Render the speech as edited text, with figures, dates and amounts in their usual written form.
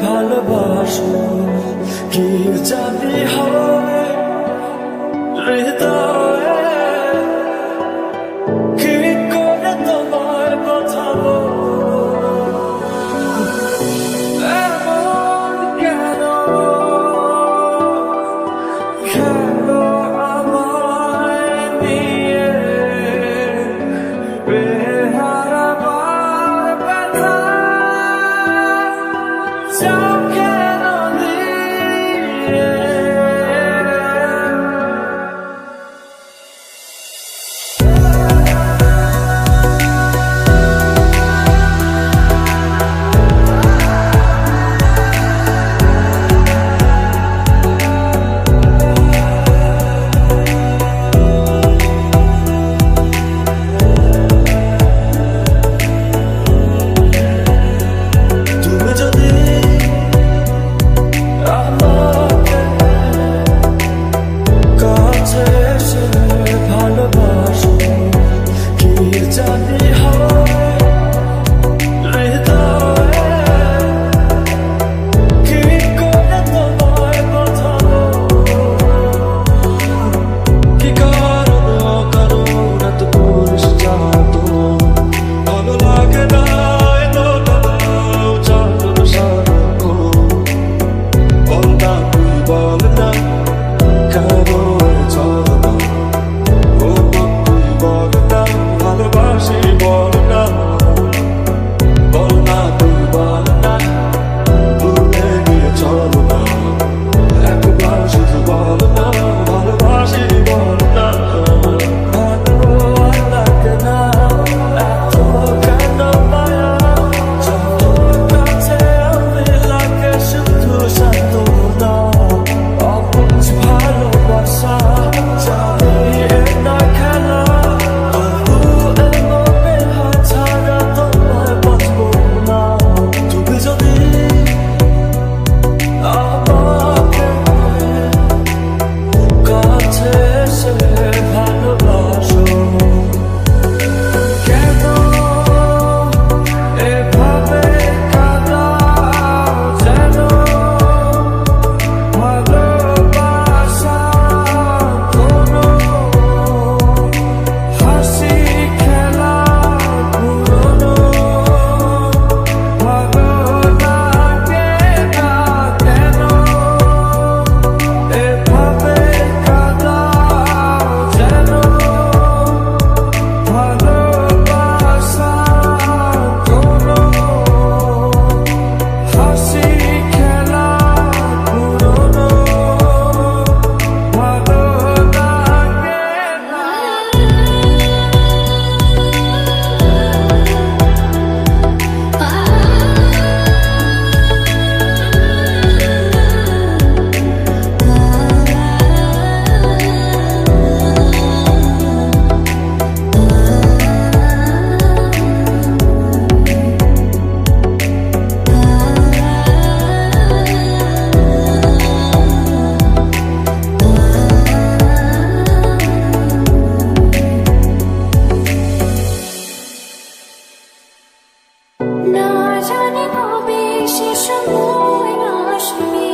ভালোবাসো কি জানি হবে হৃদয়ে কি করে তোমার কথা এমন কেন কেন আমায় নিয়ে বেহারাবার ব্যথা যাও কেন দিয়ে তুমি যদি আমাকে কাছে এসে ভালোবাসো কি জানি হবে হৃদয়ে কি করে তোমায় বোঝাবো কি কারণ অকারণ এত করিস জানতো ভালো লাগে না এতটা দাও চাঁদর সারাক্ষণ বল না তুই বল না কেন চল না ও তুই বল না ভালোবাসি বল না বল না তুই বল না ভুলে গিয়ে চল না একবার শুধু বল না ভালোবাসি বল না ভালো আর লাগে না এত কেন মায়া যত কাছে আমি লাগে শুধু সান্ত্বনা অবুঝ ভালোবাসা জানি এ না খেলা তবু এমন বেহাত ছাড়া তোমায় বাঁচবো না তুমি যদি আমাকে কাছে এসে ভালোবাসো কেন এভাবে কাঁদাও যেন ভালোবাসা কোনো হাসি খেলা পুরনো ভালো লাগে না কেন এভাবে কাঁদাও যেন ভালোবাসা কোনো হাসি খেলা পুরনো ভালো লাগে না না জানি কবে সে সময় আসবে